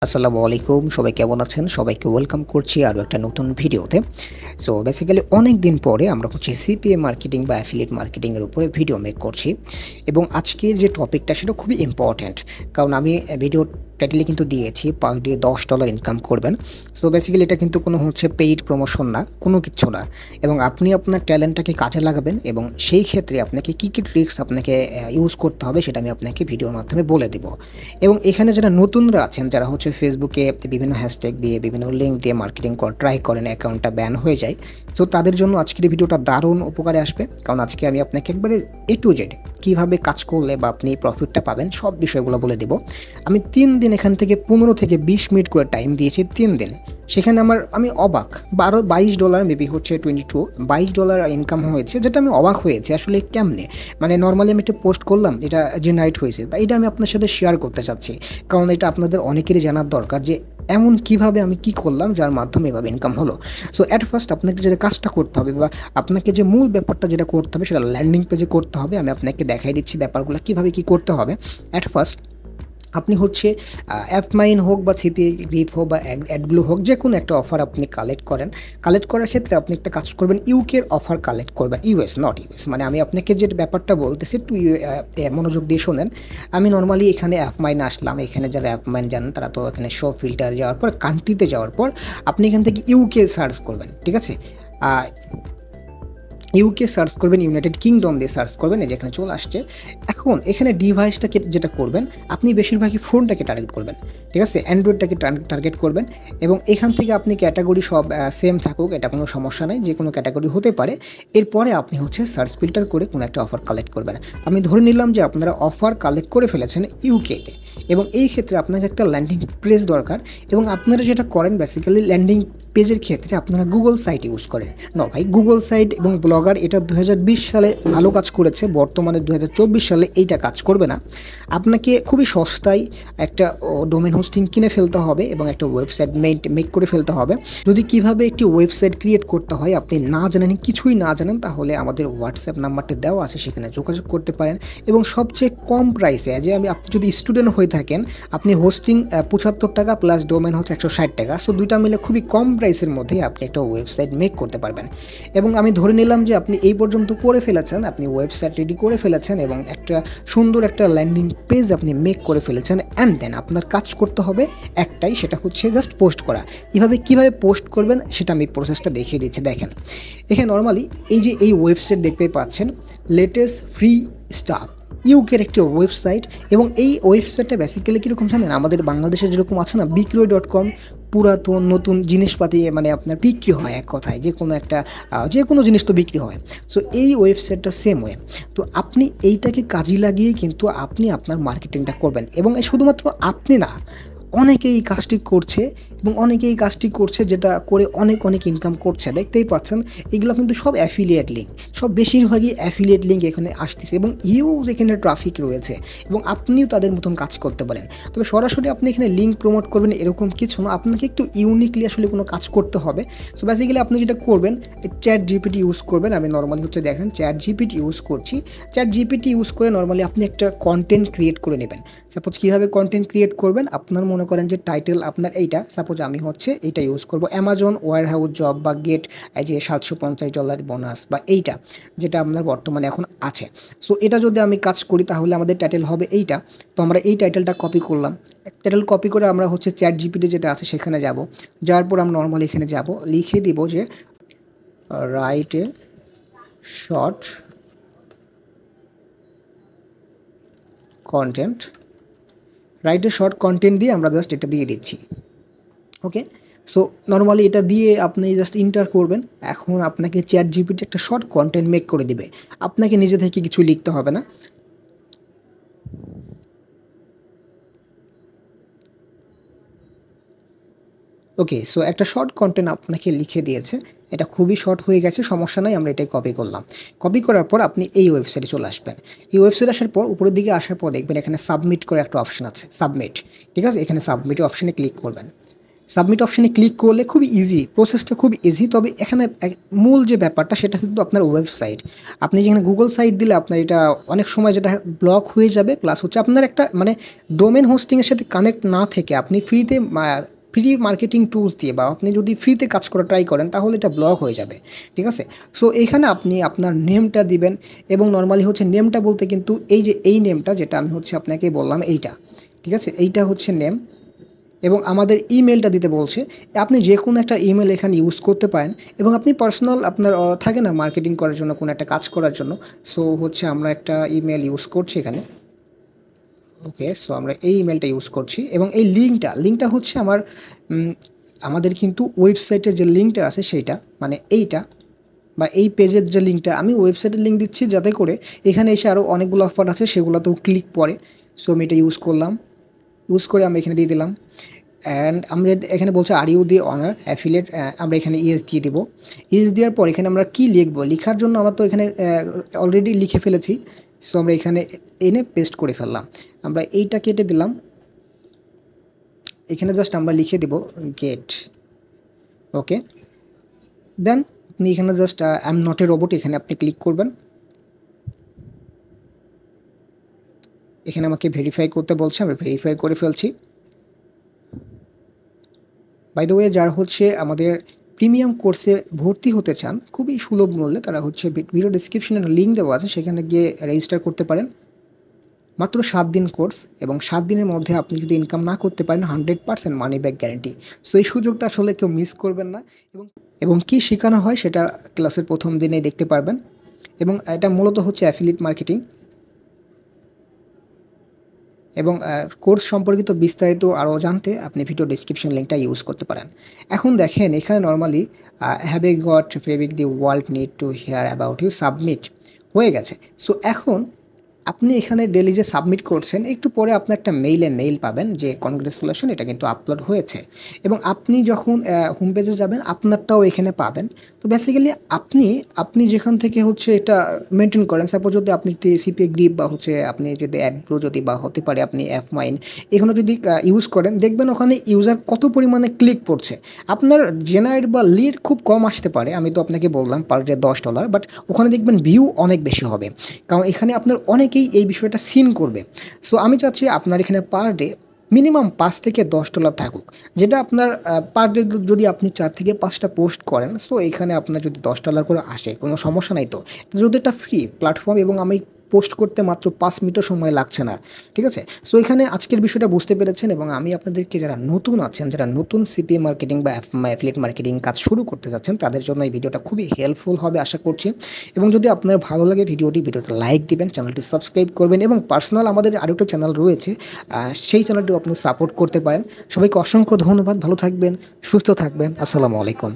আসসালামু আলাইকুম, সবাই কেমন আছেন? সবাইকে ওয়েলকাম করছি আরও একটা নতুন ভিডিওতে। সো বেসিক্যালি অনেক দিন পরে আমরা সিপিএ মার্কেটিং বা অ্যাফিলিয়েট মার্কেটিং এর উপরে ভিডিও মেক করছি এবং আজকের যে টপিকটা সেটা খুবই ইম্পর্ট্যান্ট। কারণ আমি ভিডিও টাইটেলে কিন্তু দিয়েছি পার ডে $10 ইনকাম করবেন। সো বেসিক্যালি এটা কিন্তু কোনো পেইড প্রমোশন না, কোনো কিচ্ছু না। এবং আপনি আপনার ট্যালেন্টটাকে কাজে লাগাবেন এবং সেই ক্ষেত্রে আপনাকে কী ট্রিক্স আপনাকে ইউজ করতে হবে সেটা আমি আপনাকে ভিডিওর মাধ্যমে বলে দেব। এবং এখানে যারা নতুনরা আছেন, যারা ফেসবুকে বিভিন্ন হ্যাশট্যাগ দিয়ে বিভিন্ন লিঙ্ক দিয়ে মার্কেটিং ট্রাই করেন, অ্যাকাউন্টটা ব্যান হয়ে যায়। সো তাদের জন্য আজকের এই ভিডিওটা দারুণ উপকারে আসবে। কারণ আজকে আমি আপনাকে একবারে A to Z কীভাবে কাজ করলে বা আপনি প্রফিটটা পাবেন সব বিষয়গুলো বলে দেব। আমি 3 দিন এখান থেকে 15 থেকে 20 মিনিট করে টাইম দিয়েছি 3 দিন। সেখানে আমি অবাক, $22 মেবি $22 ইনকাম হয়েছে, যেটা আমি অবাক হয়েছি আসলে কেমনে। মানে নর্মালি আমি একটা পোস্ট করলাম, এটা জেনারেট হয়েছে, তাই এটা আমি আপনার সাথে শেয়ার করতে চাচ্ছি। কারণ এটা আপনাদের অনেকেরই জানার দরকার যে এমন কিভাবে আমি কি করলাম যার মাধ্যমে এভাবে ইনকাম হলো। সো অ্যাট ফার্স্ট আপনাকে যে কাজটা করতে হবে বা আপনাকে যে মূল ব্যাপারটা যেটা করতে হবে সেটা ল্যান্ডিং পেজে করতে হবে। আমি আপনাকে দেখাই দিচ্ছি ব্যাপারগুলো কীভাবে কী করতে হবে। অ্যাট ফার্স্ট আপনি অ্যাপমাইন হোক বা সিপিএ গ্রিপ হোক বা অ্যাডব্লু হোক, যে কোনো একটা অফার আপনি কালেক্ট করেন। কালেক্ট করার ক্ষেত্রে আপনি একটা কাজ করবেন, ইউকের অফার কালেক্ট করবেন, ইউএস নট ইউএস। মানে আমি আপনাকে যে ব্যাপারটা বলতেছি একটু মনোযোগ দিয়ে শোনেন। আমি নর্মালি এখানে অ্যাপমাইন আসলাম। এখানে যারা অ্যাপমাইন জানেন তারা তো এখানে শো ফিল্টার যাওয়ার পর কান্ট্রিতে যাওয়ার পর আপনি এখান থেকে ইউকে সার্চ করবেন, ঠিক আছে? ইউকে সার্চ করবেন, ইউনাইটেড কিংডম দিয়ে সার্চ করবেন, এই যেখানে চলে আসছে। এখন এখানে ডিভাইসটাকে যেটা করবেন, আপনি বেশিরভাগই ফোনটাকে টার্গেট করবেন, ঠিক আছে? অ্যান্ড্রয়েডটাকে টার্গেট করবেন এবং এখান থেকে আপনি ক্যাটাগরি সব সেম থাকুক, এটা কোনো সমস্যা নেই, যে কোনো ক্যাটাগরি হতে পারে। এরপরে আপনি সার্চ ফিল্টার করে কোনো একটা অফার কালেক্ট করবেন। আমি ধরে নিলাম যে আপনারা অফার কালেক্ট করে ফেলেছেন ইউকেতে, এবং এই ক্ষেত্রে আপনাকে একটা ল্যান্ডিং পেজ দরকার। এবং আপনারা যেটা করেন বেসিক্যালি ল্যান্ডিং পেজের ক্ষেত্রে আপনারা গুগল সাইট ইউজ করেন। না ভাই, গুগল সাইট এবং ব্লগার এটা 2020 সালে ভালো কাজ করেছে, বর্তমানে 2024 সালে এইটা কাজ করবে না। আপনাকে খুবই সস্তায় একটা ডোমেন হোস্টিং কিনে ফেলতে হবে এবং একটা ওয়েবসাইট মেক করে ফেলতে হবে। যদি কিভাবে একটি ওয়েবসাইট ক্রিয়েট করতে হয় আপনি না জানেন, কিছুই না জানেন, তাহলে আমাদের হোয়াটসঅ্যাপ নাম্বারটা দেওয়া আছে, সেখানে যোগাযোগ করতে পারেন। এবং সবচেয়ে কম প্রাইসে, আপনি যদি স্টুডেন্ট হয়ে থাকেন, আপনি হোস্টিং $75 প্লাস ডোমেন হচ্ছে $160। সো দুইটা মিলে খুবই কম প্রাইসের মধ্যে আপনি একটা ওয়েবসাইট মেক করতে পারবেন। এবং আমি ধরে নিলাম যে আপনি এই পর্যন্ত করে ফেলেছেন, আপনি ওয়েবসাইট রেডি করে ফেলেছেন এবং একটা সুন্দর একটা ল্যান্ডিং পেজ আপনি মেক করে ফেলেছেন। অ্যান্ড দেন আপনার কাজ করতে হবে একটাই, সেটা জাস্ট পোস্ট করা। কীভাবে পোস্ট করবেন সেটা আমি প্রসেসটা দেখিয়ে দিচ্ছি। দেখেন এখানে নর্মালি এই ওয়েবসাইট দেখতেই পাচ্ছেন, লেটেস্ট ফ্রি স্টাফ, ইউকের একটি ওয়েবসাইট। এবং এই ওয়েবসাইটটা বেসিক্যালি কীরকম জানেন, আমাদের বাংলাদেশে যেরকম আছে না বিক্রয়.com, পুরাতন নতুন জিনিসপাতি মানে আপনার বিক্রি হয়, এক কথায় যে কোনো জিনিস তো বিক্রি হয়। সো এই ওয়েবসাইটটা সেম ওয়ে। তো আপনি এইটাকে কাজে লাগিয়ে কিন্তু আপনি আপনার মার্কেটিংটা করবেন। এবং শুধুমাত্র আপনি না, অনেকেই এই কাজটি করছে এবং অনেকেই এই কাজটি করছে, যেটা করে অনেক ইনকাম করছে। দেখতেই পাচ্ছেন এগুলো কিন্তু সব অ্যাফিলিয়েট লিঙ্ক, সব বেশিরভাগই অ্যাফিলিয়েট লিঙ্ক এখানে আসতেছে এবং হিউজ এখানে ট্রাফিক রয়েছে এবং আপনিও তাদের মতন কাজ করতে পারেন। তবে সরাসরি আপনি এখানে লিঙ্ক প্রমোট করবেন এরকম কিছু না, আপনাকে একটু ইউনিকলি কোনো কাজ করতে হবে। সো বেসিক্যালি আপনি যেটা করবেন, চ্যাট জিপিটি ইউজ করবেন। আমি নর্মালি দেখেন চ্যাট জিপিটি ইউজ করছি। চ্যাট জিপিটি ইউজ করে নর্মালি আপনি একটা কন্টেন্ট ক্রিয়েট করে নেবেন। সাপোজ কীভাবে কন্টেন্ট ক্রিয়েট করবেন, আপনার মনে করেন যে টাইটেল আপনার এইটা, সাপোজ আমি এইটা ইউজ করব, অ্যামাজন ওয়্যার হাউস জব বা গেট এই যে $750 বোনাস বা এইটা যেটা আপনার বর্তমানে এখন আছে। সো এটা যদি আমি কাজ করি তাহলে আমাদের টাইটেল হবে এইটা। তো আমরা এই টাইটেলটা কপি করলাম, টাইটেল কপি করে আমরা চ্যাট জিপিটি যেটা আছে সেখানে যাব। যাওয়ার পর আমরা নর্মালি এখানে যাব, লিখে দিব যে রাইট এ শর্ট কন্টেন্ট দিয়ে আমরা জাস্ট এটা দিয়ে দিচ্ছি। ওকে, সো নর্মালি এটা দিয়ে আপনি জাস্ট ইন্টার করবেন। এখন আপনাকে চ্যাট জিপিটি একটা শর্ট কন্টেন্ট মেক করে দিবে, আপনাকে নিজে থেকে কিছু লিখতে হবে না। ওকে, সো একটা শর্ট কন্টেন্ট আপনাকে লিখে দিয়েছে, এটা খুবই শর্ট হয়ে গেছে, সমস্যা নাই, আমরা এটাই কপি করলাম। কপি করার পর আপনি এই ওয়েবসাইটে চলে আসবেন। এই ওয়েবসাইটে আসার পর উপরের দিকে আসার পর দেখবেন এখানে সাবমিট করে একটা অপশন আছে, সাবমিট, ঠিক আছে? এখানে সাবমিট অপশানে ক্লিক করবেন। সাবমিট অপশনে ক্লিক করলে খুবই ইজি, প্রসেসটা খুব ইজি। তবে এখানে মূল যে ব্যাপারটা সেটা কিন্তু আপনার ওয়েবসাইট। আপনি যেখানে গুগল সাইট দিলে আপনার এটা অনেক সময় যেটা ব্লক হয়ে যাবে, প্লাস হচ্ছে আপনার একটা মানে ডোমেন হোস্টিংয়ের সাথে কানেক্ট না থেকে আপনি ফ্রি মার্কেটিং টুলস দিয়ে বা আপনি যদি ফ্রিতে কাজ করা ট্রাই করেন তাহলে এটা ব্লক হয়ে যাবে, ঠিক আছে। সো এখানে আপনি আপনার নেমটা দিবেন, এবং নর্মালি হচ্ছে নেমটা বলতে কিন্তু এই যে এই নেমটা যেটা আমি হচ্ছে আপনাকে বললাম এইটা, ঠিক আছে, এইটা হচ্ছে নেম। এবং আমাদের ইমেলটা দিতে বলছে, আপনি যে কোনো একটা ইমেল এখানে ইউজ করতে পারেন। এবং আপনি পার্সোনাল আপনার থাকে না মার্কেটিং করার জন্য, কোনো একটা কাজ করার জন্য। সো হচ্ছে আমরা একটা ইমেল ইউজ করছি এখানে। ওকে, সো আমরা এই ইমেলটা ইউজ করছি, এবং এই লিঙ্কটা হচ্ছে আমাদের কিন্তু ওয়েবসাইটের যে লিঙ্কটা আছে সেইটা, মানে এইটা বা এই পেজের যে লিঙ্কটা, আমি ওয়েবসাইটের লিঙ্ক দিচ্ছি যাতে করে এখানে এসে আরও অনেকগুলো অফার আছে সেগুলোতেও ক্লিক পড়ে। সো আমি এটা ইউজ করলাম, ইউজ করে আমি এখানে দিয়ে দিলাম। অ্যান্ড আমরা এখানে বলছে are you the owner affiliate, আমরা এখানে ইএস দিয়ে দিব। ইএস দেওয়ার পর এখানে আমরা কি লিখবো, লেখার জন্য আমরা তো এখানে অলরেডি লিখে ফেলেছি। সো আমরা এখানে এনে পেস্ট করে ফেললাম, আমরা এইটা কেটে দিলাম। এখানে জাস্ট আমরা লিখে দেব গেট। ওকে, দেন আপনি এখানে just I am not a robot এখানে আপনি ক্লিক করবেন। এখানে আমাকে ভেরিফাই করতে বলছে, আমরা ভেরিফাই করে ফেলছি। বাই দ্য ওয়ে, যারা হচ্ছে আমাদের প্রিমিয়াম কোর্সে ভর্তি হতে চান খুবই সুলভ মূল্যে, তারা হচ্ছে ভিডিও ডিসক্রিপশনে লিঙ্ক দেওয়া আছে, সেখানে গিয়ে রেজিস্টার করতে পারেন। মাত্র 7 দিন কোর্স, এবং 7 দিনের মধ্যে আপনি যদি ইনকাম না করতে পারেন 100% মানি ব্যাক গ্যারেন্টি। সো এই সুযোগটা আসলে কেউ মিস করবেন না। এবং কী শেখানো হয় সেটা ক্লাসের প্রথম দিনেই দেখতে পারবেন। এবং এটা মূলত হচ্ছে অ্যাফিলিয়েট মার্কেটিং। এবং কোর্স সম্পর্কিত বিস্তারিত আরও জানতে আপনি ভিডিও ডিসক্রিপশন লিঙ্কটা ইউজ করতে পারেন। এখন দেখেন এখানে normally have a got fabric the world need to hear about you submit হয়ে গেছে। সো এখন আপনি এখানে ডেলি যে সাবমিট করছেন, একটু পরে আপনি একটা মেইল পাবেন যে কনগ্রেচুলেশন, এটা কিন্তু আপলোড হয়েছে। এবং আপনি যখন হোম পেজে যাবেন আপনারটাও এখানে পাবেন। তো বেসিক্যালি আপনি যেখান থেকে হচ্ছে এটা মেনটেন করেন, সাপোজ যদি আপনি একটি সিপিএ গ্রিপ বা হচ্ছে আপনি যদি অ্যাডব্লু যদি বা হতে পারে আপনি অ্যাফমাইন এখানে যদি ইউজ করেন, দেখবেন ওখানে ইউজার কত পরিমাণে ক্লিক পড়ছে। আপনার জেনারেট বা লিড খুব কম আসতে পারে, আমি তো আপনাকে বললাম পার ডে $10, বাট ওখানে দেখবেন ভিউ অনেক বেশি হবে, কারণ এখানে আপনার অনেকেই এই বিষয়টা সিন করবে। সো আমি চাচ্ছি আপনার এখানে পার ডে মিনিমাম $5 থেকে $10 থাকুক, যেটা আপনার পার ডে যদি আপনি 4 থেকে 5টা পোস্ট করেন, সো এখানে আপনার যদি $10 করে আসে কোনো সমস্যা নাই। তো যদি এটা ফ্রি প্ল্যাটফর্ম এবং আমি পোস্ট করতে মাত্র 5 মিনিটও সময় লাগছে না, ঠিক আছে। সো এখানে আজকের বিষয়টা বুঝতে পেরেছেন, এবং আমি আপনাদেরকে যারা নতুন আছেন, যারা নতুন সিপিএ মার্কেটিং বা অ্যাফিলিয়েট মার্কেটিং কাজ শুরু করতে যাচ্ছেন, তাদের জন্য এই ভিডিওটা খুবই হেল্পফুল হবে আশা করছি। এবং যদি আপনার ভালো লাগে ভিডিওতে লাইক দিবেন, চ্যানেলটি সাবস্ক্রাইব করবেন, এবং পার্সোনাল আমাদের আরও একটা চ্যানেল রয়েছে, সেই চ্যানেলটিও আপনি সাপোর্ট করতে পারেন। সবাইকে অসংখ্য ধন্যবাদ, ভালো থাকবেন, সুস্থ থাকবেন, আসসালামু আলাইকুম।